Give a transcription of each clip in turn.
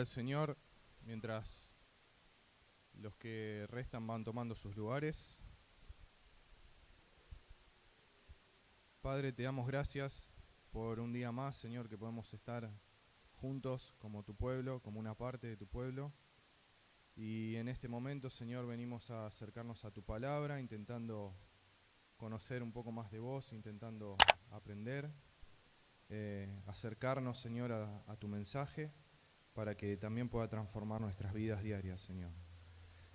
al Señor mientras los que restan van tomando sus lugares. Padre, te damos gracias por un día más, Señor, que podemos estar juntos como tu pueblo, como una parte de tu pueblo. Y en este momento, Señor, venimos a acercarnos a tu palabra, intentando conocer un poco más de vos, intentando aprender, acercarnos, Señor, a tu mensaje, para que también pueda transformar nuestras vidas diarias, Señor.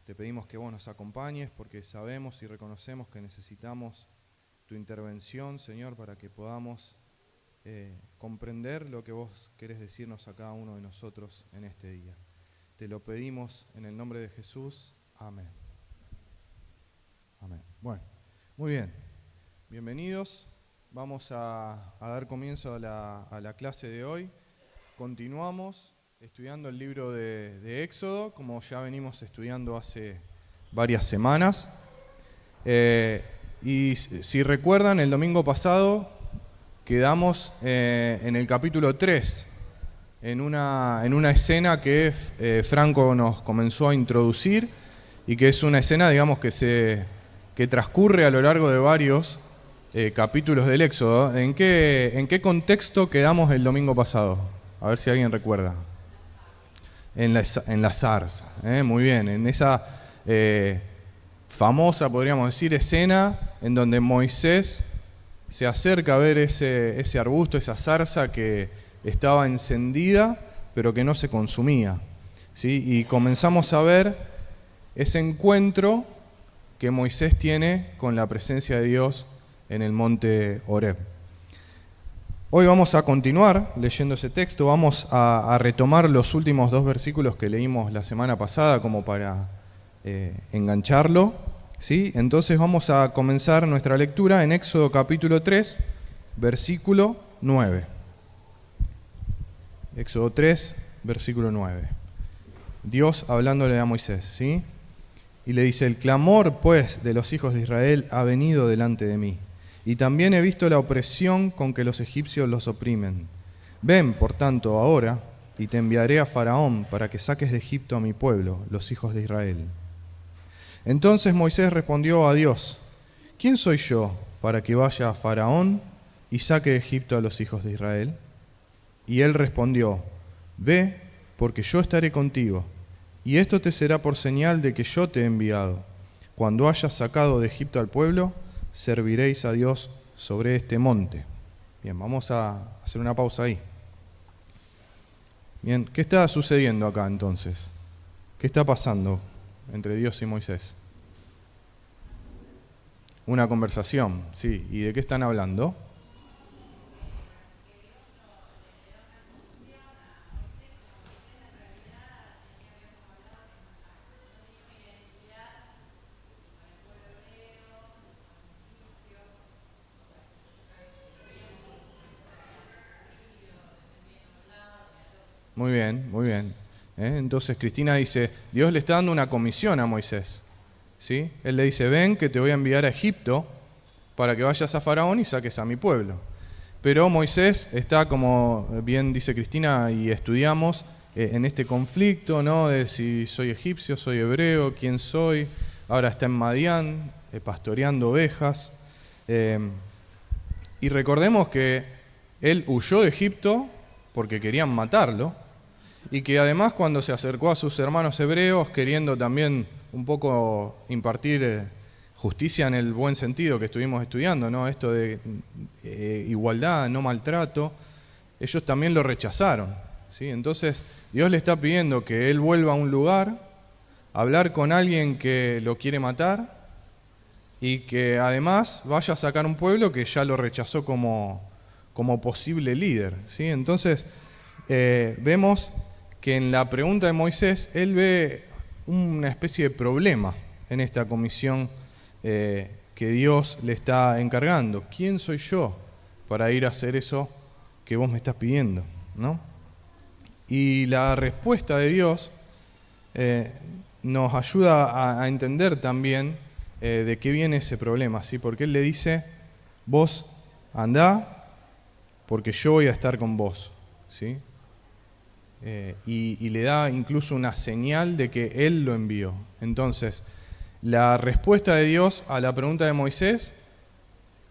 Te pedimos que vos nos acompañes porque sabemos y reconocemos que necesitamos tu intervención, Señor, para que podamos comprender lo que vos querés decirnos a cada uno de nosotros en este día. Te lo pedimos en el nombre de Jesús. Amén. Amén. Bueno, muy bien. Bienvenidos. Vamos a dar comienzo a la clase de hoy. Continuamos estudiando el libro de Éxodo, como ya venimos estudiando hace varias semanas. Y si recuerdan, el domingo pasado quedamos en el capítulo 3, en una escena que Franco nos comenzó a introducir y que es una escena, digamos, que transcurre a lo largo de varios capítulos del Éxodo. ¿En qué contexto quedamos el domingo pasado? A ver si alguien recuerda. En la zarza, muy bien, en esa famosa, podríamos decir, escena en donde Moisés se acerca a ver ese arbusto, esa zarza que estaba encendida, pero que no se consumía, ¿sí? Y comenzamos a ver ese encuentro que Moisés tiene con la presencia de Dios en el monte Horeb. Hoy vamos a continuar leyendo ese texto, vamos a retomar los últimos 2 versículos que leímos la semana pasada como para engancharlo, ¿sí? Entonces vamos a comenzar nuestra lectura en Éxodo capítulo 3, versículo 9. Éxodo 3, versículo 9. Dios hablándole a Moisés, ¿sí? Y le dice: el clamor, pues, de los hijos de Israel ha venido delante de mí. Y también he visto la opresión con que los egipcios los oprimen. Ven, por tanto, ahora, y te enviaré a Faraón para que saques de Egipto a mi pueblo, los hijos de Israel. Entonces Moisés respondió a Dios: ¿quién soy yo para que vaya a Faraón y saque de Egipto a los hijos de Israel? Y él respondió: ve, porque yo estaré contigo, y esto te será por señal de que yo te he enviado. Cuando hayas sacado de Egipto al pueblo, serviréis a Dios sobre este monte. Bien, vamos a hacer una pausa ahí. Bien, ¿qué está sucediendo acá entonces? ¿Qué está pasando entre Dios y Moisés? Una conversación, sí. ¿Y de qué están hablando? Muy bien, muy bien. Entonces Cristina dice, Dios le está dando una comisión a Moisés, ¿sí? Él le dice: ven, que te voy a enviar a Egipto para que vayas a Faraón y saques a mi pueblo. Pero Moisés está, como bien dice Cristina y estudiamos, en este conflicto, ¿no? De si soy egipcio, soy hebreo, quién soy. Ahora está en Madián, pastoreando ovejas. Y recordemos que él huyó de Egipto porque querían matarlo, y que además cuando se acercó a sus hermanos hebreos, queriendo también un poco impartir justicia en el buen sentido que estuvimos estudiando, ¿no? Esto de igualdad, no maltrato, ellos también lo rechazaron, ¿sí? Entonces Dios le está pidiendo que él vuelva a un lugar, a hablar con alguien que lo quiere matar, y que además vaya a sacar un pueblo que ya lo rechazó como posible líder, ¿sí? Entonces vemos que en la pregunta de Moisés él ve una especie de problema en esta comisión que Dios le está encargando. ¿Quién soy yo para ir a hacer eso que vos me estás pidiendo, ¿no? Y la respuesta de Dios nos ayuda a entender también de qué viene ese problema, ¿sí? Porque Él le dice: vos andá porque yo voy a estar con vos, ¿sí? y le da incluso una señal de que Él lo envió. Entonces, la respuesta de Dios a la pregunta de Moisés,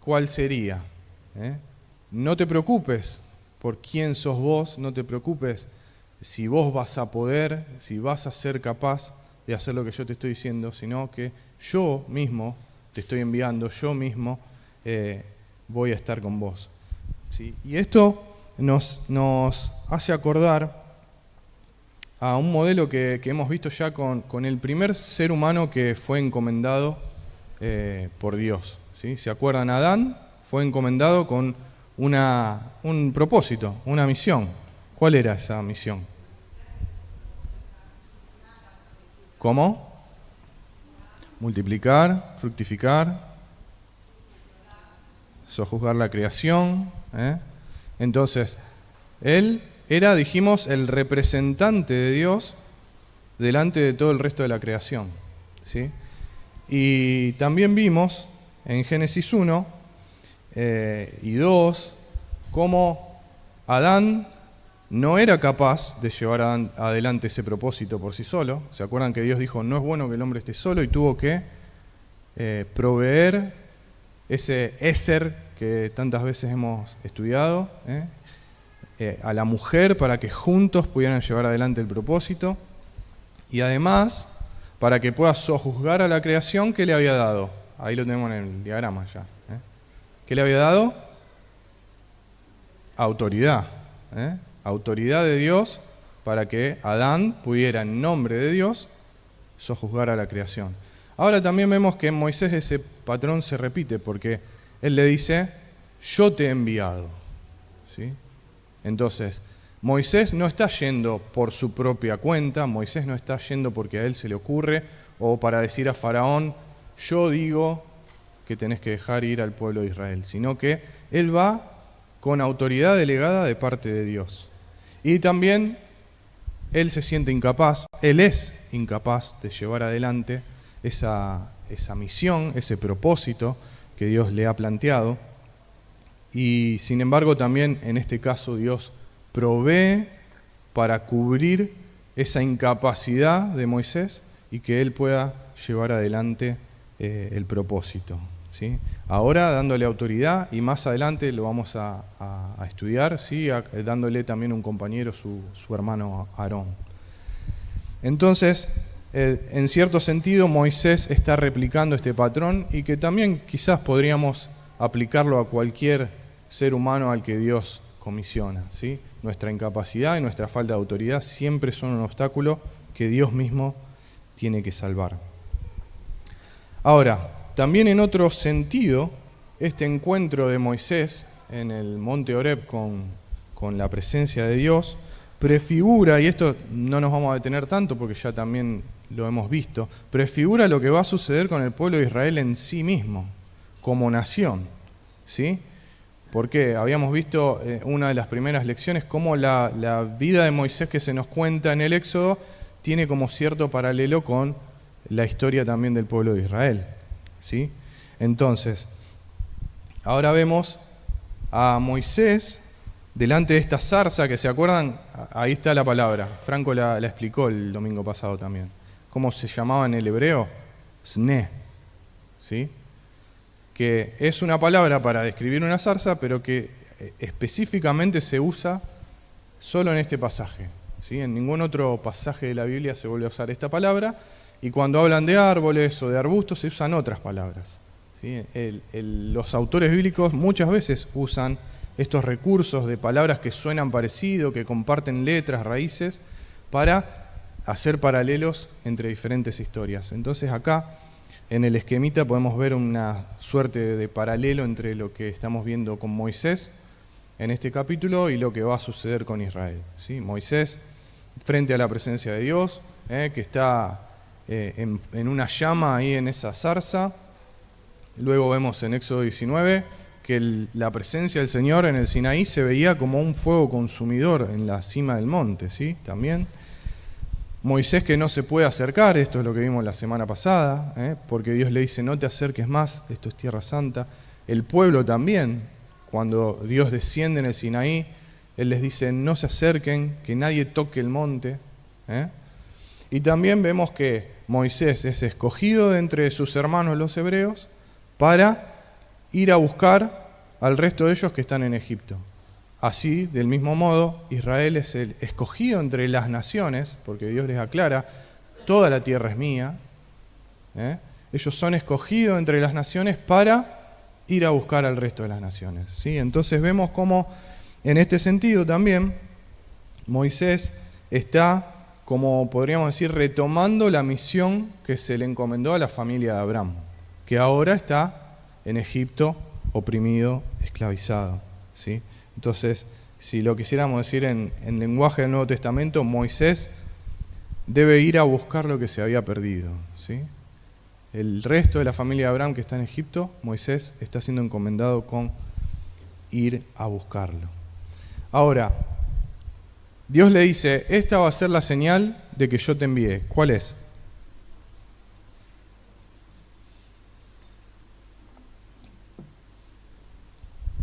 ¿cuál sería? No te preocupes por quién sos vos, no te preocupes si vos vas a poder, si vas a ser capaz de hacer lo que yo te estoy diciendo, sino que yo mismo te estoy enviando, yo mismo voy a estar con vos. ¿Sí? Y esto nos hace acordar a un modelo que hemos visto ya con el primer ser humano que fue encomendado por Dios. ¿Sí? ¿Se acuerdan? Adán fue encomendado con un propósito, una misión. ¿Cuál era esa misión? ¿Cómo? Multiplicar, fructificar, sojuzgar la creación. Entonces, él era, dijimos, el representante de Dios delante de todo el resto de la creación. ¿Sí? Y también vimos en Génesis 1 y 2 cómo Adán no era capaz de llevar adelante ese propósito por sí solo. ¿Se acuerdan que Dios dijo, no es bueno que el hombre esté solo? Y tuvo que proveer ese éser que tantas veces hemos estudiado, a la mujer para que juntos pudieran llevar adelante el propósito. Y además, para que pueda sojuzgar a la creación, ¿qué le había dado? Ahí lo tenemos en el diagrama ya. ¿Qué le había dado? Autoridad. Autoridad de Dios para que Adán pudiera, en nombre de Dios, sojuzgar a la creación. Ahora también vemos que en Moisés ese patrón se repite, porque él le dice, yo te he enviado. ¿Sí? Entonces, Moisés no está yendo por su propia cuenta, Moisés no está yendo porque a él se le ocurre, o para decir a Faraón, yo digo que tenés que dejar ir al pueblo de Israel, sino que él va con autoridad delegada de parte de Dios. Y también él se siente incapaz, él es incapaz de llevar adelante esa misión, ese propósito que Dios le ha planteado. Y sin embargo también en este caso Dios provee para cubrir esa incapacidad de Moisés y que él pueda llevar adelante el propósito. ¿Sí? Ahora dándole autoridad y más adelante lo vamos a estudiar, ¿sí? Dándole también un compañero, su hermano Aarón. Entonces, en cierto sentido, Moisés está replicando este patrón y que también quizás podríamos aplicarlo a cualquier ser humano al que Dios comisiona. ¿Sí? Nuestra incapacidad y nuestra falta de autoridad siempre son un obstáculo que Dios mismo tiene que salvar. Ahora, también en otro sentido, este encuentro de Moisés en el monte Horeb con la presencia de Dios prefigura, y esto no nos vamos a detener tanto porque ya también lo hemos visto, prefigura lo que va a suceder con el pueblo de Israel en sí mismo, como nación. ¿Sí? Porque habíamos visto una de las primeras lecciones cómo la vida de Moisés que se nos cuenta en el Éxodo tiene como cierto paralelo con la historia también del pueblo de Israel. ¿Sí? Entonces, ahora vemos a Moisés delante de esta zarza que, ¿se acuerdan? Ahí está la palabra. Franco la explicó el domingo pasado también. ¿Cómo se llamaba en el hebreo? Sne. ¿Sí? Que es una palabra para describir una zarza, pero que específicamente se usa solo en este pasaje. ¿Sí? En ningún otro pasaje de la Biblia se vuelve a usar esta palabra. Y cuando hablan de árboles o de arbustos se usan otras palabras. ¿Sí? Los autores bíblicos muchas veces usan estos recursos de palabras que suenan parecido, que comparten letras, raíces, para hacer paralelos entre diferentes historias. Entonces acá, en el esquemita, podemos ver una suerte de paralelo entre lo que estamos viendo con Moisés en este capítulo y lo que va a suceder con Israel. ¿Sí? Moisés frente a la presencia de Dios, que está en una llama ahí en esa zarza. Luego vemos en Éxodo 19 que la presencia del Señor en el Sinaí se veía como un fuego consumidor en la cima del monte, ¿sí? También Moisés que no se puede acercar, esto es lo que vimos la semana pasada, porque Dios le dice no te acerques más, esto es tierra santa. El pueblo también, cuando Dios desciende en el Sinaí Él les dice, no se acerquen, que nadie toque el monte. Y también vemos que Moisés es escogido de entre sus hermanos los hebreos para ir a buscar al resto de ellos que están en Egipto. Así, del mismo modo, Israel es el escogido entre las naciones, porque Dios les aclara, toda la tierra es mía. Ellos son escogidos entre las naciones para ir a buscar al resto de las naciones. ¿Sí? Entonces vemos cómo, en este sentido también, Moisés está, como podríamos decir, retomando la misión que se le encomendó a la familia de Abraham, que ahora está en Egipto oprimido, esclavizado. ¿Sí? Entonces, si lo quisiéramos decir en lenguaje del Nuevo Testamento, Moisés debe ir a buscar lo que se había perdido. ¿Sí? El resto de la familia de Abraham que está en Egipto, Moisés está siendo encomendado con ir a buscarlo. Ahora, Dios le dice, esta va a ser la señal de que yo te envié. ¿Cuál es?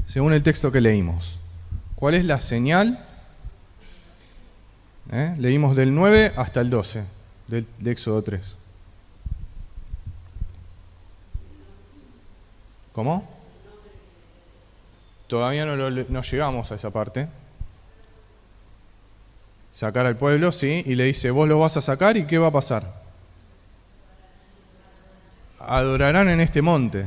Según el texto que leímos. ¿Cuál es la señal? Leímos del 9 hasta el 12 de Éxodo 3. ¿Cómo? Todavía no llegamos a esa parte. Sacar al pueblo, sí, y le dice, vos lo vas a sacar y ¿qué va a pasar? Adorarán en este monte.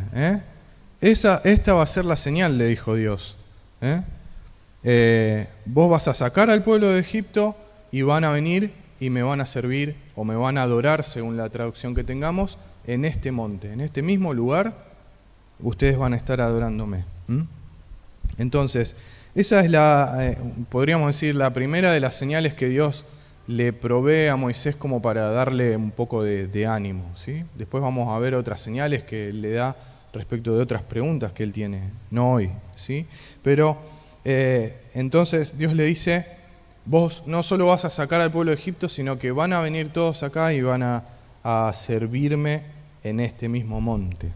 Esta va a ser la señal, le dijo Dios. Vos vas a sacar al pueblo de Egipto y van a venir y me van a servir o me van a adorar, según la traducción que tengamos, en este monte, en este mismo lugar, ustedes van a estar adorándome. Entonces, esa es podríamos decir, la primera de las señales que Dios le provee a Moisés como para darle un poco de ánimo. ¿Sí? Después vamos a ver otras señales que le da respecto de otras preguntas que él tiene, no hoy. ¿Sí? Pero entonces Dios le dice, vos no solo vas a sacar al pueblo de Egipto, sino que van a venir todos acá y van a servirme en este mismo monte.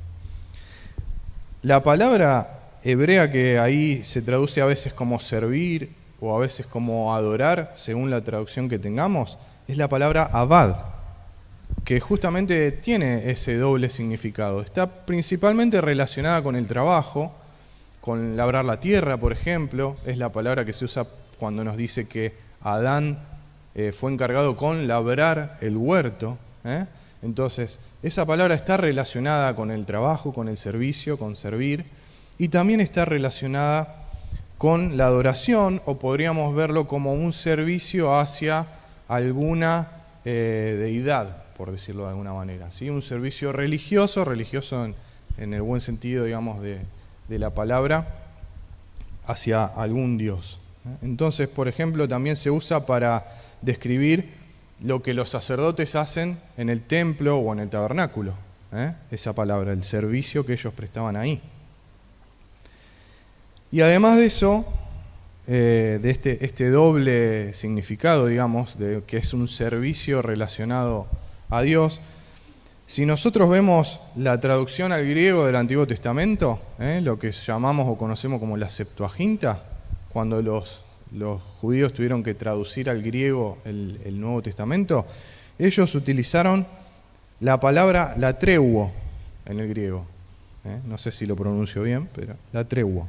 La palabra hebrea que ahí se traduce a veces como servir o a veces como adorar, según la traducción que tengamos, es la palabra abad, que justamente tiene ese doble significado. Está principalmente relacionada con el trabajo, con labrar la tierra, por ejemplo. Es la palabra que se usa cuando nos dice que Adán fue encargado con labrar el huerto. Entonces, esa palabra está relacionada con el trabajo, con el servicio, con servir, y también está relacionada con la adoración, o podríamos verlo como un servicio hacia alguna deidad, por decirlo de alguna manera. ¿Sí? Un servicio religioso en el buen sentido, digamos, de la palabra, hacia algún dios. Entonces, por ejemplo, también se usa para describir lo que los sacerdotes hacen en el templo o en el tabernáculo. Esa palabra, el servicio que ellos prestaban ahí. Y además de eso, de este doble significado, digamos, de que es un servicio relacionado a Dios, si nosotros vemos la traducción al griego del Antiguo Testamento, lo que llamamos o conocemos como la Septuaginta, cuando los judíos tuvieron que traducir al griego el Nuevo Testamento, ellos utilizaron la palabra latreuo en el griego. No sé si lo pronuncio bien, pero latreuo.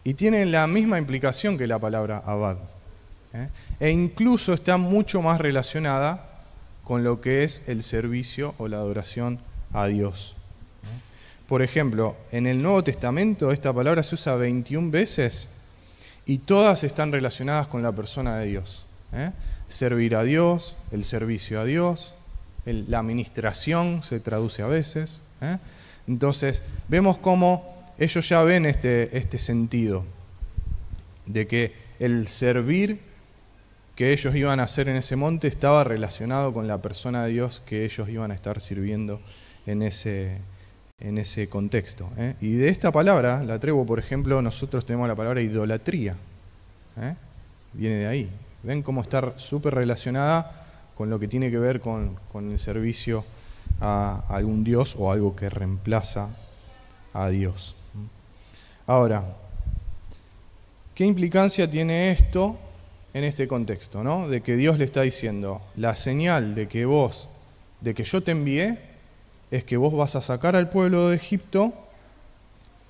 Y tiene la misma implicación que la palabra abad. E incluso está mucho más relacionada con lo que es el servicio o la adoración a Dios. Por ejemplo, en el Nuevo Testamento esta palabra se usa 21 veces y todas están relacionadas con la persona de Dios. Servir a Dios, el servicio a Dios, la administración se traduce a veces. Entonces, vemos cómo ellos ya ven este sentido de que el servir que ellos iban a hacer en ese monte estaba relacionado con la persona de Dios que ellos iban a estar sirviendo en ese contexto. Y de esta palabra, latreuo, por ejemplo, nosotros tenemos la palabra idolatría. Viene de ahí. Ven cómo está súper relacionada con lo que tiene que ver con el servicio a algún Dios o algo que reemplaza a Dios. Ahora, ¿Qué implicancia tiene esto en este contexto, ¿no? De que Dios le está diciendo, la señal de que yo te envié, es que vos vas a sacar al pueblo de Egipto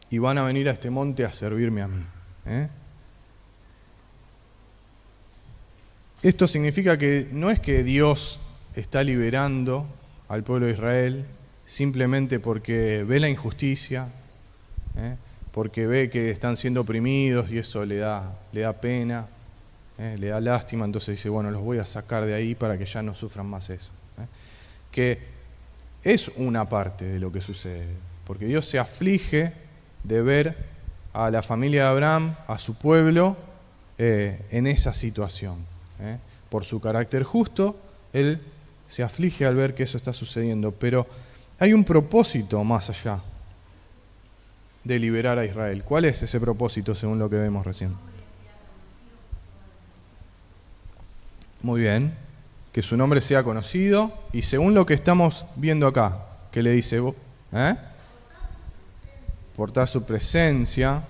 y van a venir a este monte a servirme a mí. Esto significa que no es que Dios está liberando al pueblo de Israel simplemente porque ve la injusticia, porque ve que están siendo oprimidos y eso le da pena, le da lástima, entonces dice, bueno, los voy a sacar de ahí para que ya no sufran más eso. Que es una parte de lo que sucede, porque Dios se aflige de ver a la familia de Abraham, a su pueblo, en esa situación. Por su carácter justo, Él se aflige al ver que eso está sucediendo, pero hay un propósito más allá de liberar a Israel. ¿Cuál es ese propósito según lo que vemos recién? Muy bien, que su nombre sea conocido y según lo que estamos viendo acá, ¿qué le dice? Portar su presencia.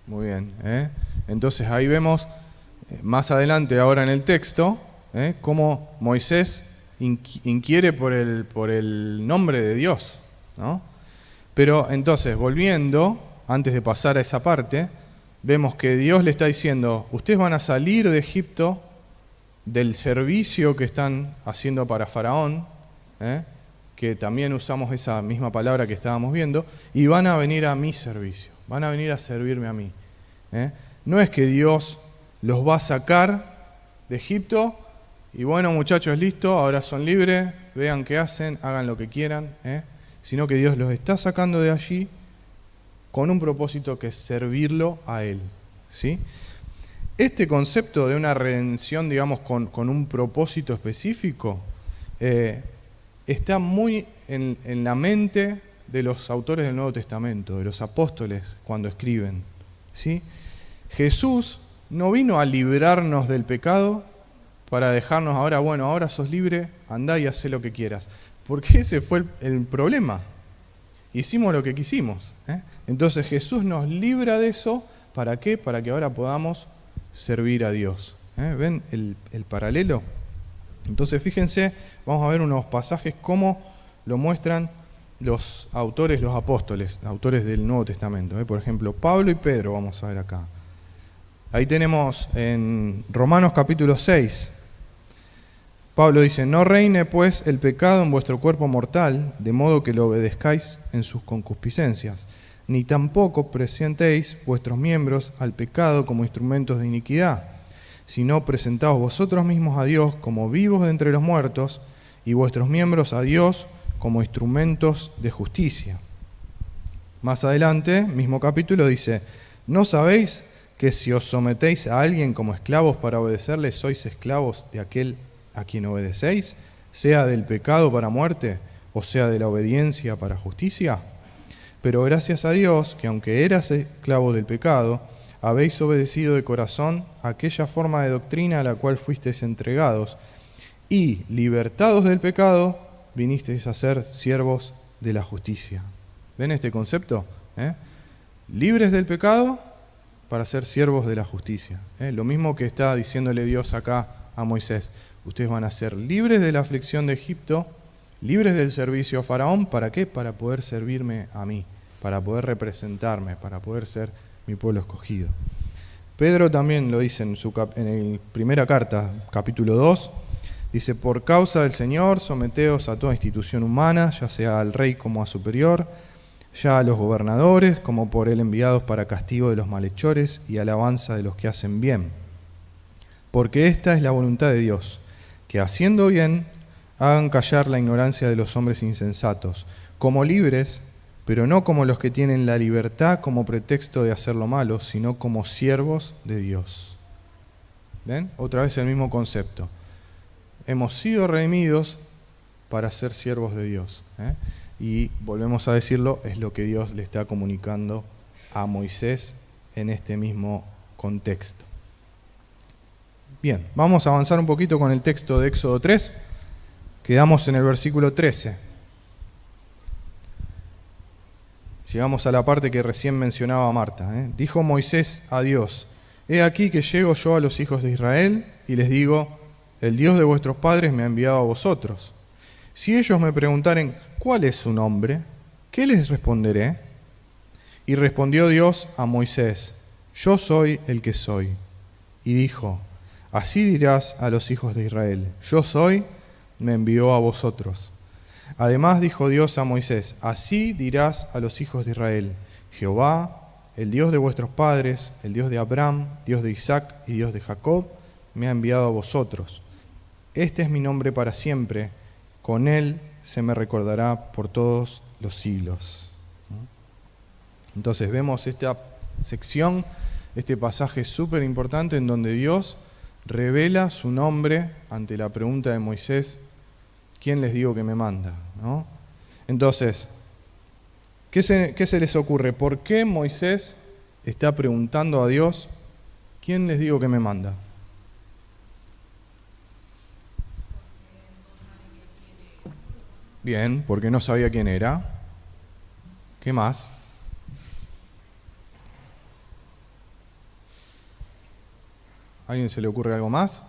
Muy bien. Entonces ahí vemos, más adelante ahora en el texto, cómo Moisés inquiere por el nombre de Dios, ¿no? Pero entonces, volviendo, antes de pasar a esa parte, vemos que Dios le está diciendo, ustedes van a salir de Egipto del servicio que están haciendo para Faraón, que también usamos esa misma palabra que estábamos viendo, y van a venir a mi servicio, van a venir a servirme a mí. No es que Dios los va a sacar de Egipto y bueno, muchachos, listo, ahora son libres, vean qué hacen, hagan lo que quieran, sino que Dios los está sacando de allí con un propósito que es servirlo a Él, ¿sí? Este concepto de una redención, digamos, con un propósito específico, está muy en la mente de los autores del Nuevo Testamento, de los apóstoles cuando escriben, ¿sí? Jesús no vino a librarnos del pecado para dejarnos ahora, bueno, ahora sos libre, andá y hacé lo que quieras. Porque ese fue el problema. Hicimos lo que quisimos. Entonces Jesús nos libra de eso, ¿para qué? Para que ahora podamos servir a Dios. ¿Ven el paralelo? Entonces fíjense, vamos a ver unos pasajes cómo lo muestran los autores, los apóstoles, autores del Nuevo Testamento. Por ejemplo, Pablo y Pedro, vamos a ver acá. Ahí tenemos en Romanos capítulo 6. Pablo dice, no reine pues el pecado en vuestro cuerpo mortal, de modo que lo obedezcáis en sus concupiscencias, ni tampoco presentéis vuestros miembros al pecado como instrumentos de iniquidad, sino presentaos vosotros mismos a Dios como vivos de entre los muertos, y vuestros miembros a Dios como instrumentos de justicia. Más adelante, mismo capítulo, dice, ¿no sabéis que si os sometéis a alguien como esclavos para obedecerle, sois esclavos de aquel a quien obedecéis, sea del pecado para muerte, o sea de la obediencia para justicia? Pero gracias a Dios, que aunque eras esclavos del pecado, habéis obedecido de corazón aquella forma de doctrina a la cual fuisteis entregados, y, libertados del pecado, vinisteis a ser siervos de la justicia. ¿Ven este concepto? Libres del pecado para ser siervos de la justicia. Lo mismo que está diciéndole Dios acá a Moisés. Ustedes van a ser libres de la aflicción de Egipto, libres del servicio a Faraón. ¿Para qué? Para poder servirme a mí, para poder representarme, para poder ser mi pueblo escogido. Pedro también lo dice en la primera carta, capítulo 2, dice, por causa del Señor, someteos a toda institución humana, ya sea al rey como a superior, ya a los gobernadores, como por él enviados para castigo de los malhechores y alabanza de los que hacen bien. Porque esta es la voluntad de Dios, que haciendo bien, hagan callar la ignorancia de los hombres insensatos, como libres, pero no como los que tienen la libertad como pretexto de hacer lo malo, sino como siervos de Dios. ¿Ven? Otra vez el mismo concepto. hemos sido redimidos para ser siervos de Dios. Y volvemos a decirlo, es lo que Dios le está comunicando a Moisés en este mismo contexto. Bien, vamos a avanzar un poquito con el texto de Éxodo 3. Quedamos en el versículo 13. Llegamos a la parte que recién mencionaba Marta. Dijo Moisés a Dios: He aquí que llego yo a los hijos de Israel y les digo: el Dios de vuestros padres me ha enviado a vosotros. Si ellos me preguntaren: ¿cuál es su nombre?, ¿qué les responderé? Y respondió Dios a Moisés: Yo soy el que soy. Y dijo: Así dirás a los hijos de Israel: Yo soy, me envió a vosotros. Además dijo Dios a Moisés: Así dirás a los hijos de Israel: Jehová, el Dios de vuestros padres, el Dios de Abraham, Dios de Isaac y Dios de Jacob, me ha enviado a vosotros. Este es mi nombre para siempre, con él se me recordará por todos los siglos. Entonces vemos esta sección, este pasaje súper importante en donde Dios revela su nombre ante la pregunta de Moisés: ¿quién les digo que me manda? ¿No? Entonces, ¿qué se les ocurre? ¿Por qué Moisés está preguntando a Dios: ¿quién les digo que me manda? Bien, porque no sabía quién era. ¿Qué más? ¿A alguien se le ocurre algo más?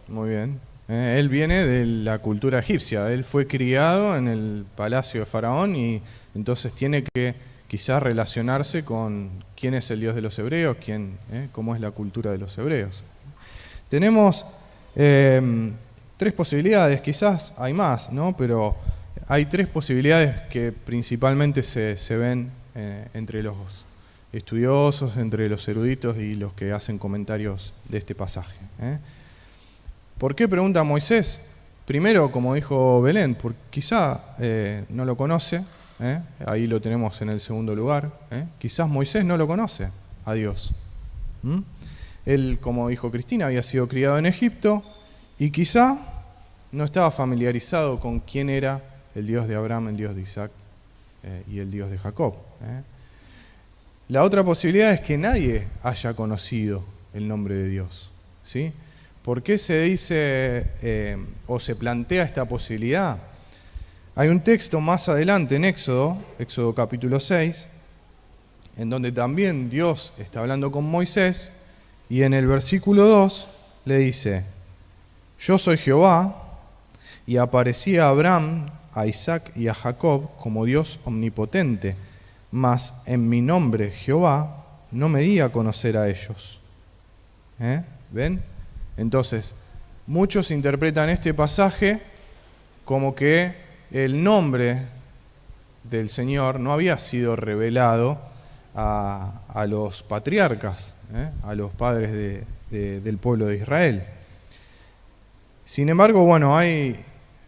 Muy bien. Él viene de la cultura egipcia. Él fue criado en el palacio de Faraón y entonces tiene que quizás relacionarse con quién es el Dios de los hebreos, cómo es la cultura de los hebreos. Tenemos tres posibilidades, quizás hay más, ¿no? Pero hay tres posibilidades que principalmente se ven entre los estudiosos, entre los eruditos y los que hacen comentarios de este pasaje. ¿Por qué pregunta Moisés? Primero, como dijo Belén, porque quizá no lo conoce, ahí lo tenemos en el segundo lugar. Quizás Moisés no lo conoce a Dios. Él, como dijo Cristina, había sido criado en Egipto y quizá no estaba familiarizado con quién era el Dios de Abraham, el Dios de Isaac y el Dios de Jacob. La otra posibilidad es que nadie haya conocido el nombre de Dios, ¿sí? ¿Por qué se dice o se plantea esta posibilidad? Hay un texto más adelante en Éxodo capítulo 6, en donde también Dios está hablando con Moisés y en el versículo 2 le dice: Yo soy Jehová, y aparecí a Abraham, a Isaac y a Jacob como Dios omnipotente, mas en mi nombre Jehová no me di a conocer a ellos. ¿Ven? Entonces, muchos interpretan este pasaje como que el nombre del Señor no había sido revelado a los patriarcas, a los padres del pueblo de Israel. Sin embargo, bueno, hay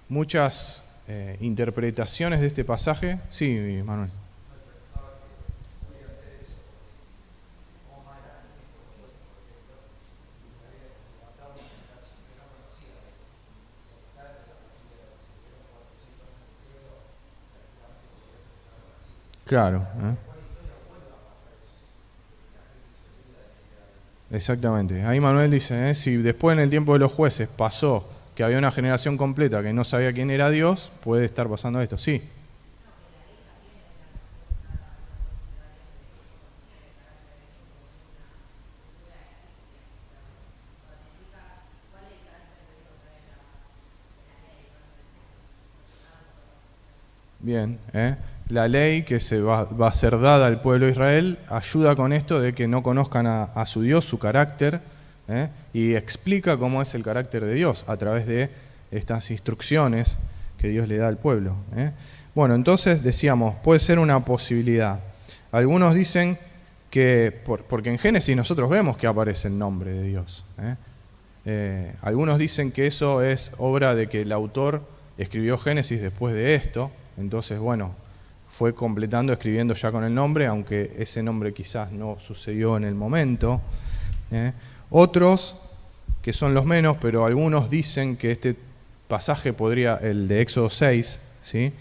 muchas interpretaciones de este pasaje. Sí, Manuel. Claro. Exactamente. Ahí Manuel dice, si después en el tiempo de los jueces pasó que había una generación completa que no sabía quién era Dios, puede estar pasando esto. Sí. Bien, la ley que se va a ser dada al pueblo de Israel ayuda con esto de que no conozcan a su Dios, su carácter, y explica cómo es el carácter de Dios a través de estas instrucciones que Dios le da al pueblo. Bueno, entonces decíamos, puede ser una posibilidad. Algunos dicen porque en Génesis nosotros vemos que aparece el nombre de Dios. Algunos dicen que eso es obra de que el autor escribió Génesis después de esto, entonces bueno, fue completando, escribiendo ya con el nombre, aunque ese nombre quizás no sucedió en el momento. Otros, que son los menos, pero algunos dicen que este pasaje podría, el de Éxodo 6, ¿sí?,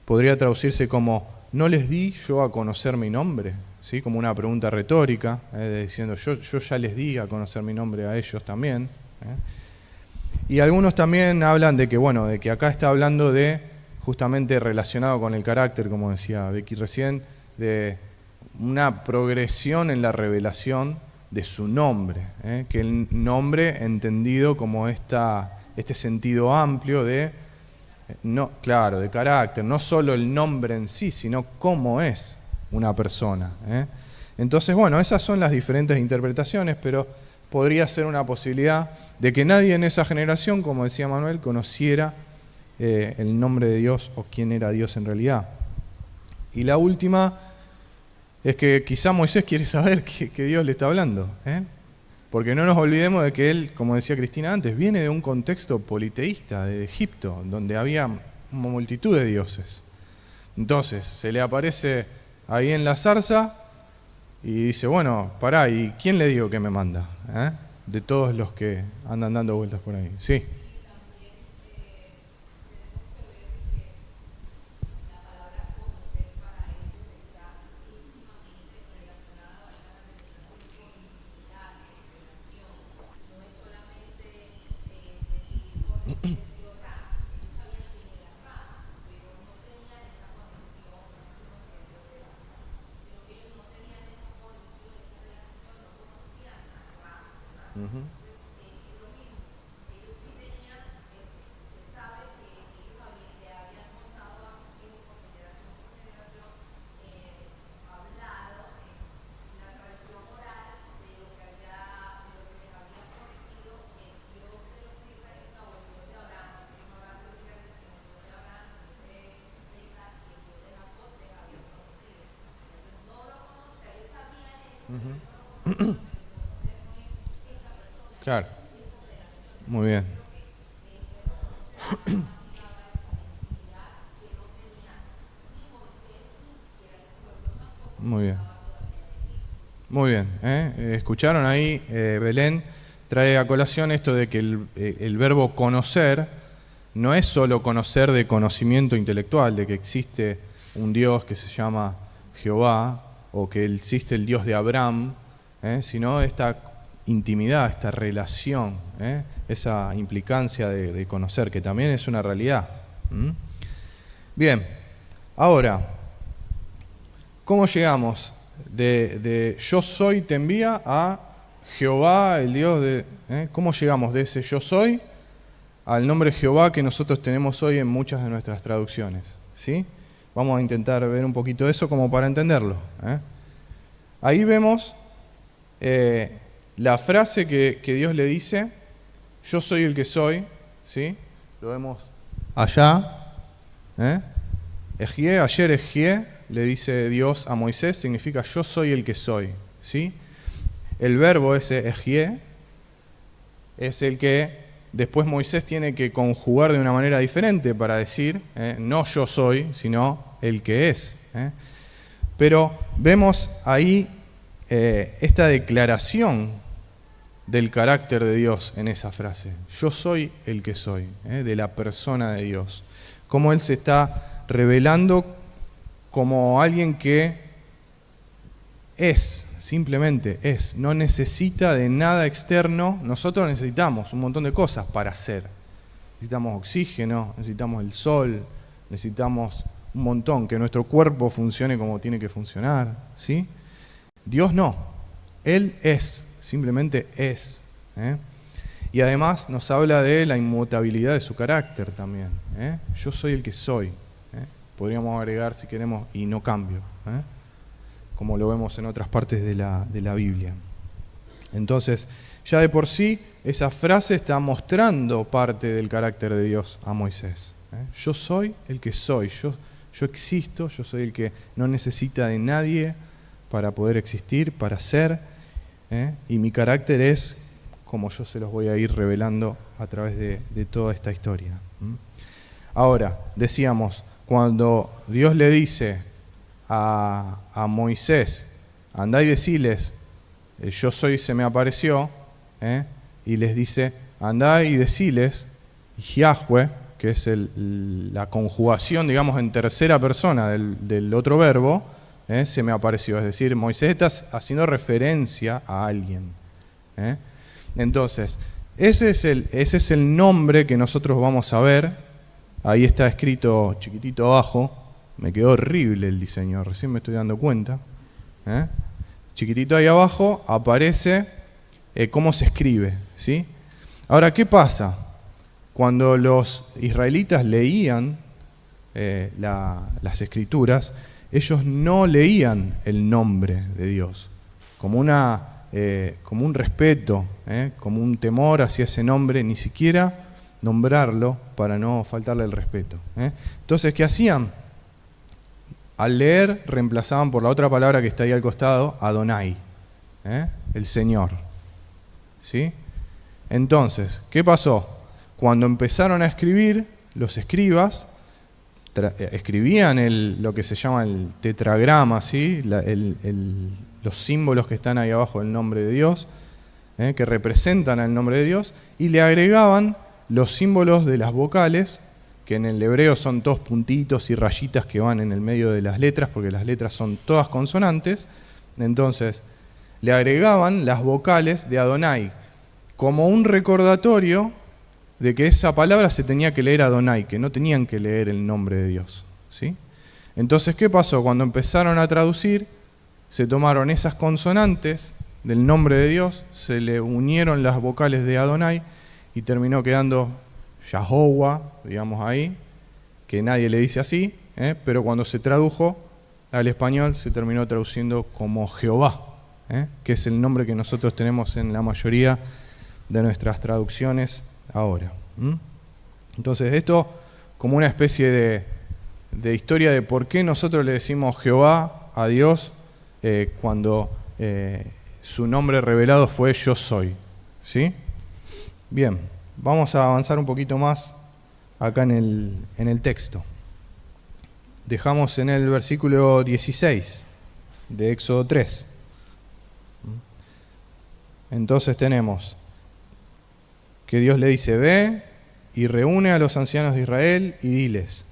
podría traducirse como, ¿no les di yo a conocer mi nombre? ¿Sí? Como una pregunta retórica, diciendo, yo ya les di a conocer mi nombre a ellos también. Y algunos también hablan de que, bueno, de que acá está hablando de, justamente relacionado con el carácter, como decía Becky recién, de una progresión en la revelación de su nombre, que el nombre entendido como este sentido amplio de, no, claro, de carácter, no solo el nombre en sí, sino cómo es una persona. Entonces, bueno, esas son las diferentes interpretaciones, pero podría ser una posibilidad de que nadie en esa generación, como decía Manuel, conociera el nombre de Dios o quién era Dios en realidad. Y la última es que quizá Moisés quiere saber que Dios le está hablando, porque no nos olvidemos de que él, como decía Cristina antes, viene de un contexto politeísta de Egipto, donde había una multitud de dioses. Entonces, se le aparece ahí en la zarza y dice, bueno, pará, ¿y quién le digo que me manda? De todos los que andan dando vueltas por ahí. Sí. Uh-huh. Uh-huh. Claro. Muy bien. Muy bien. Muy bien. Escucharon ahí, Belén trae a colación esto de que el verbo conocer no es solo conocer de conocimiento intelectual, de que existe un Dios que se llama Jehová o que existe el Dios de Abraham, sino esta intimidad, esta relación, esa implicancia de conocer, que también es una realidad. Bien, ahora, ¿cómo llegamos de yo soy te envía a Jehová, el Dios de... ¿Cómo llegamos de ese yo soy al nombre Jehová que nosotros tenemos hoy en muchas de nuestras traducciones? ¿Sí? Vamos a intentar ver un poquito eso como para entenderlo. Ahí vemos la frase que Dios le dice, yo soy el que soy, ¿sí? Lo vemos allá. Ejie, ayer Ejie, le dice Dios a Moisés, significa yo soy el que soy, ¿sí? El verbo ese Ejie es el que después Moisés tiene que conjugar de una manera diferente para decir, no yo soy, sino el que es. Pero vemos ahí esta declaración del carácter de Dios en esa frase. Yo soy el que soy, de la persona de Dios. Cómo Él se está revelando como alguien que es, simplemente es, no necesita de nada externo. Nosotros necesitamos un montón de cosas para ser. Necesitamos oxígeno, necesitamos el sol, necesitamos un montón, que nuestro cuerpo funcione como tiene que funcionar, ¿sí? Dios no, Él es, simplemente es. Y además nos habla de la inmutabilidad de su carácter también. Yo soy el que soy. Podríamos agregar, si queremos, y no cambio, como lo vemos en otras partes de la Biblia. Entonces, ya de por sí, esa frase está mostrando parte del carácter de Dios a Moisés. Yo soy el que soy, yo existo, yo soy el que no necesita de nadie para poder existir, para ser, y mi carácter es como yo se los voy a ir revelando a través de toda esta historia. Ahora, decíamos, cuando Dios le dice a Moisés, andá y deciles, yo soy, se me apareció, y les dice, andá y deciles, Yahweh, que es la conjugación, digamos, en tercera persona del otro verbo, se me apareció. Es decir, Moisés está haciendo referencia a alguien. Entonces, ese es el nombre que nosotros vamos a ver. Ahí está escrito chiquitito abajo. Me quedó horrible el diseño, recién me estoy dando cuenta. Chiquitito ahí abajo aparece cómo se escribe, ¿sí? Ahora, ¿qué pasa? Cuando los israelitas leían las escrituras, ellos no leían el nombre de Dios como un respeto, como un temor hacia ese nombre, ni siquiera nombrarlo para no faltarle el respeto. Entonces, ¿qué hacían? Al leer, reemplazaban por la otra palabra que está ahí al costado, Adonai, el Señor. ¿Sí? Entonces, ¿qué pasó? Cuando empezaron a escribir, los escribas escribían lo que se llama el tetragrama, ¿sí? Los símbolos que están ahí abajo del nombre de Dios, que representan al nombre de Dios, y le agregaban los símbolos de las vocales, que en el hebreo son todos puntitos y rayitas que van en el medio de las letras, porque las letras son todas consonantes. Entonces, le agregaban las vocales de Adonai, como un recordatorio de que esa palabra se tenía que leer Adonai, que no tenían que leer el nombre de Dios, ¿sí? Entonces, ¿qué pasó? Cuando empezaron a traducir, se tomaron esas consonantes del nombre de Dios, se le unieron las vocales de Adonai y terminó quedando Yahovah, digamos ahí, que nadie le dice así, pero cuando se tradujo al español se terminó traduciendo como Jehová, que es el nombre que nosotros tenemos en la mayoría de nuestras traducciones ahora. Entonces, esto como una especie de historia de por qué nosotros le decimos Jehová a Dios cuando su nombre revelado fue Yo Soy. ¿Sí? Bien, vamos a avanzar un poquito más acá en el texto. Dejamos en el versículo 16 de Éxodo 3. Entonces tenemos que Dios le dice, ve y reúne a los ancianos de Israel y diles,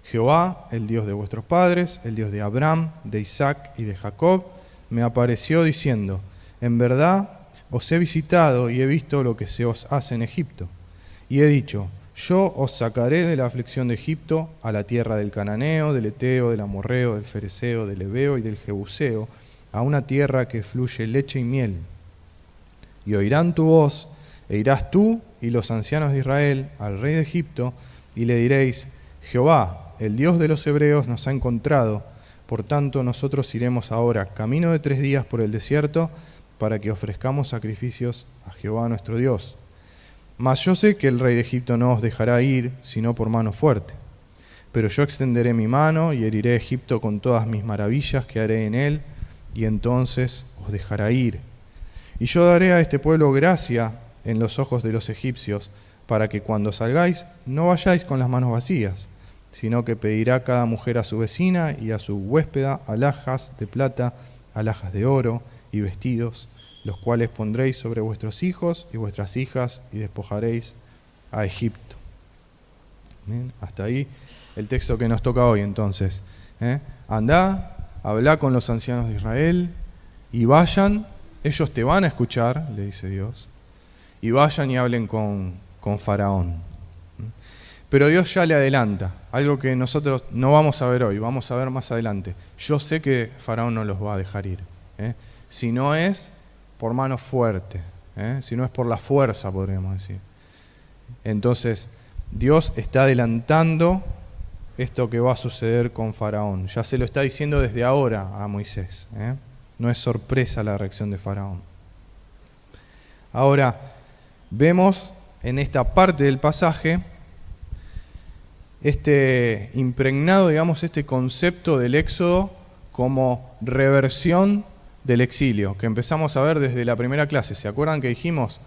Jehová, el Dios de vuestros padres, el Dios de Abraham, de Isaac y de Jacob, me apareció diciendo, en verdad os he visitado y he visto lo que se os hace en Egipto. Y he dicho, yo os sacaré de la aflicción de Egipto a la tierra del Cananeo, del Eteo, del Amorreo, del Fereceo, del Heveo y del Jebuseo, a una tierra que fluye leche y miel. Y oirán tu voz, e irás tú y los ancianos de Israel al rey de Egipto, y le diréis, Jehová, el Dios de los hebreos, nos ha encontrado, por tanto nosotros iremos ahora camino de 3 días por el desierto, para que ofrezcamos sacrificios a Jehová nuestro Dios. Mas yo sé que el rey de Egipto no os dejará ir, sino por mano fuerte. Pero yo extenderé mi mano y heriré a Egipto con todas mis maravillas que haré en él, y entonces os dejará ir. Y yo daré a este pueblo gracia en los ojos de los egipcios, para que cuando salgáis no vayáis con las manos vacías, sino que pedirá cada mujer a su vecina y a su huéspeda alhajas de plata, alhajas de oro y vestidos, los cuales pondréis sobre vuestros hijos y vuestras hijas y despojaréis a Egipto. ¿Bien? Hasta ahí el texto que nos toca hoy entonces. Andá, hablá con los ancianos de Israel y vayan, ellos te van a escuchar, le dice Dios, y vayan y hablen con Faraón. Pero Dios ya le adelanta, algo que nosotros no vamos a ver hoy, vamos a ver más adelante. Yo sé que Faraón no los va a dejar ir, si no es por mano fuerte, si no es por la fuerza, podríamos decir. Entonces, Dios está adelantando esto que va a suceder con Faraón. Ya se lo está diciendo desde ahora a Moisés. No es sorpresa la reacción de Faraón. Ahora, vemos en esta parte del pasaje impregnado, digamos, este concepto del Éxodo como reversión del exilio, que empezamos a ver desde la primera clase. ¿Se acuerdan que dijimos?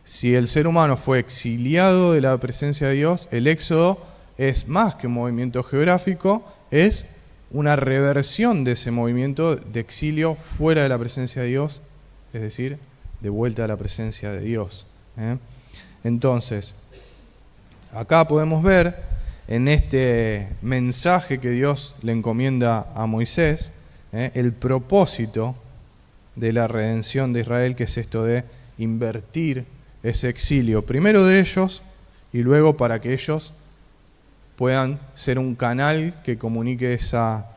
Si el ser humano fue exiliado de la presencia de Dios, el éxodo es más que un movimiento geográfico, es una reversión de ese movimiento de exilio fuera de la presencia de Dios, es decir, de vuelta a la presencia de Dios. Entonces, acá podemos ver en este mensaje que Dios le encomienda a Moisés, el propósito de la redención de Israel, que es esto de invertir ese exilio, primero de ellos y luego para que ellos puedan ser un canal que comunique esa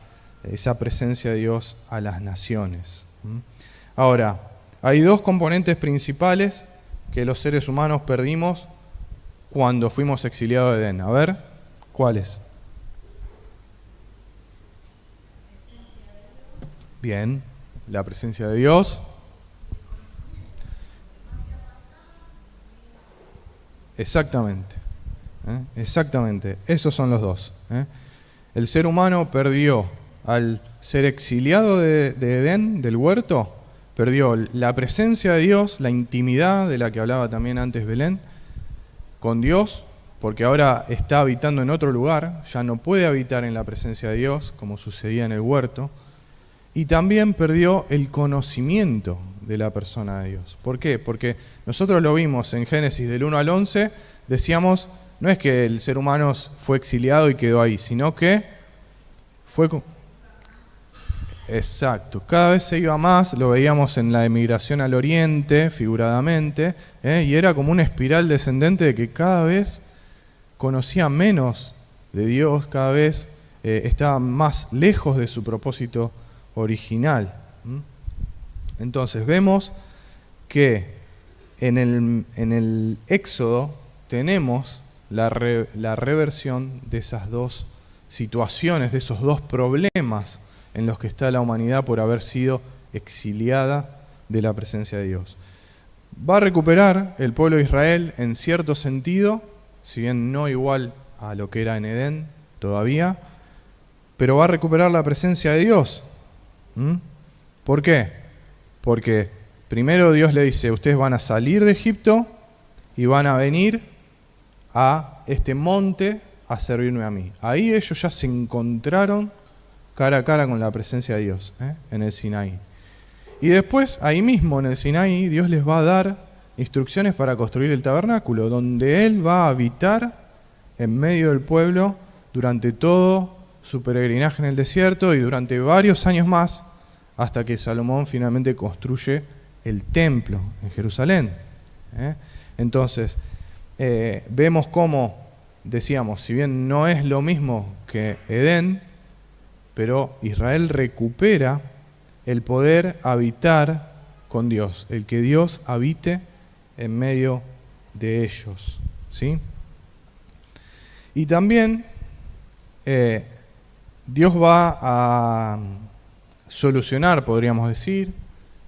presencia de Dios a las naciones. Ahora, hay dos componentes principales que los seres humanos perdimos cuando fuimos exiliados de Edén. A ver, ¿cuáles? Bien, la presencia de Dios. Exactamente. Exactamente, esos son los dos. El ser humano perdió, al ser exiliado de Edén, del huerto, perdió la presencia de Dios, la intimidad de la que hablaba también antes Belén, con Dios, porque ahora está habitando en otro lugar, ya no puede habitar en la presencia de Dios, como sucedía en el huerto, y también perdió el conocimiento de la persona de Dios. ¿Por qué? Porque nosotros lo vimos en Génesis del 1 al 11, decíamos, no es que el ser humano fue exiliado y quedó ahí, sino que fue... Exacto, cada vez se iba más, lo veíamos en la emigración al oriente, figuradamente, y era como una espiral descendente de que cada vez conocía menos de Dios, cada vez estaba más lejos de su propósito original. Entonces vemos que en el Éxodo tenemos la reversión de esas dos situaciones, de esos dos problemas en los que está la humanidad por haber sido exiliada de la presencia de Dios. Va a recuperar el pueblo de Israel en cierto sentido, si bien no igual a lo que era en Edén todavía, pero va a recuperar la presencia de Dios. ¿Por qué? Porque primero Dios le dice, ustedes van a salir de Egipto y van a venir a este monte a servirme a mí. Ahí ellos ya se encontraron cara a cara con la presencia de Dios, en el Sinaí. Y después, ahí mismo en el Sinaí, Dios les va a dar instrucciones para construir el tabernáculo, donde Él va a habitar en medio del pueblo durante todo su peregrinaje en el desierto y durante varios años más, hasta que Salomón finalmente construye el templo en Jerusalén. Entonces, vemos cómo, decíamos, si bien no es lo mismo que Edén, pero Israel recupera el poder habitar con Dios, el que Dios habite en medio de ellos, ¿sí? Y también Dios va a solucionar, podríamos decir,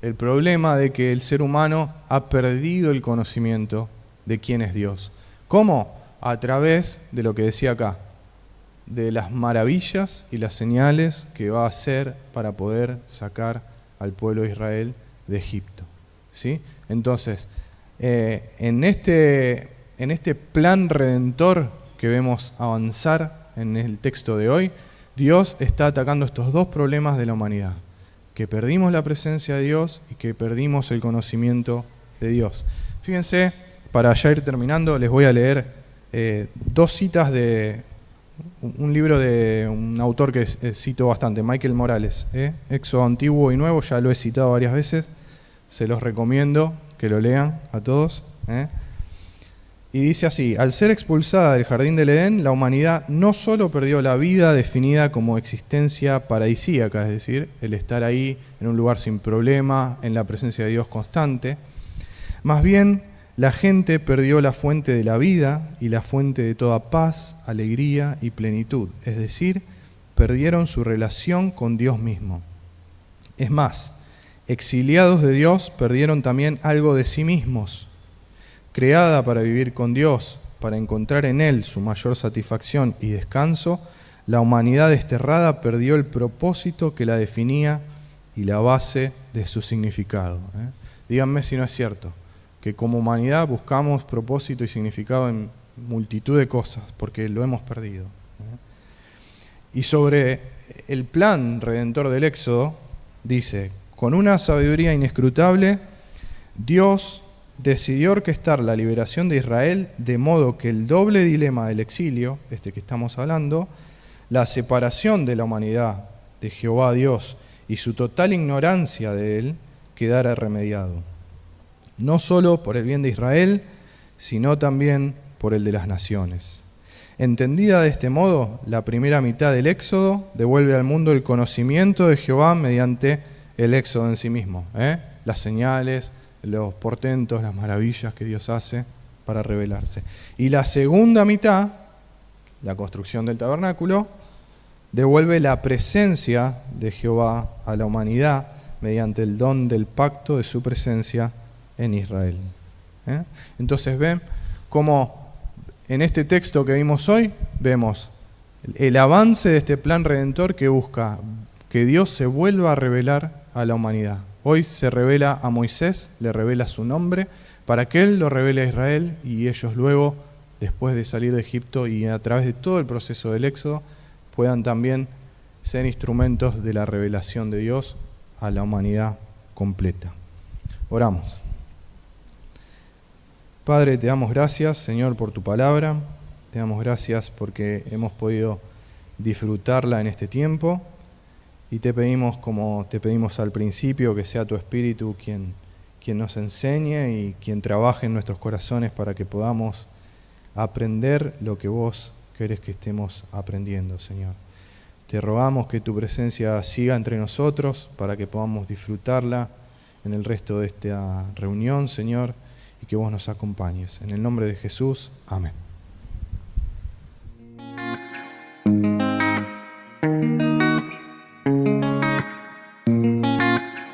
el problema de que el ser humano ha perdido el conocimiento de quién es Dios. ¿Cómo? A través de lo que decía acá, de las maravillas y las señales que va a hacer para poder sacar al pueblo de Israel de Egipto, ¿sí? Entonces, en este plan redentor que vemos avanzar en el texto de hoy, Dios está atacando estos dos problemas de la humanidad, que perdimos la presencia de Dios y que perdimos el conocimiento de Dios. Fíjense, para ya ir terminando, les voy a leer dos citas de un libro de un autor que cito bastante, Michael Morales, Éxodo Antiguo y Nuevo, ya lo he citado varias veces, se los recomiendo que lo lean a todos. Y dice así, al ser expulsada del jardín del Edén, la humanidad no solo perdió la vida definida como existencia paradisíaca, es decir, el estar ahí en un lugar sin problema, en la presencia de Dios constante, más bien la gente perdió la fuente de la vida y la fuente de toda paz, alegría y plenitud, es decir, perdieron su relación con Dios mismo. Es más, exiliados de Dios, perdieron también algo de sí mismos. Creada para vivir con Dios, para encontrar en Él su mayor satisfacción y descanso, la humanidad desterrada perdió el propósito que la definía y la base de su significado. Díganme si no es cierto, que como humanidad buscamos propósito y significado en multitud de cosas, porque lo hemos perdido. Y sobre el plan redentor del Éxodo, dice: con una sabiduría inescrutable, Dios decidió orquestar la liberación de Israel de modo que el doble dilema del exilio, este que estamos hablando, la separación de la humanidad de Jehová Dios y su total ignorancia de él, quedara remediado. No solo por el bien de Israel, sino también por el de las naciones. Entendida de este modo, la primera mitad del Éxodo devuelve al mundo el conocimiento de Jehová mediante el Éxodo en sí mismo, las señales, los portentos, las maravillas que Dios hace para revelarse. Y la segunda mitad, la construcción del tabernáculo, devuelve la presencia de Jehová a la humanidad mediante el don del pacto de su presencia en Israel. Entonces ven cómo en este texto que vimos hoy, vemos el avance de este plan redentor que busca que Dios se vuelva a revelar a la humanidad. Hoy se revela a Moisés, le revela su nombre, para que él lo revele a Israel y ellos luego, después de salir de Egipto y a través de todo el proceso del Éxodo, puedan también ser instrumentos de la revelación de Dios a la humanidad completa. Oramos. Padre, te damos gracias, Señor, por tu palabra. Te damos gracias porque hemos podido disfrutarla en este tiempo. Y te pedimos, como te pedimos al principio, que sea tu Espíritu quien nos enseñe y quien trabaje en nuestros corazones para que podamos aprender lo que vos querés que estemos aprendiendo, Señor. Te rogamos que tu presencia siga entre nosotros para que podamos disfrutarla en el resto de esta reunión, Señor, y que vos nos acompañes. En el nombre de Jesús, amén.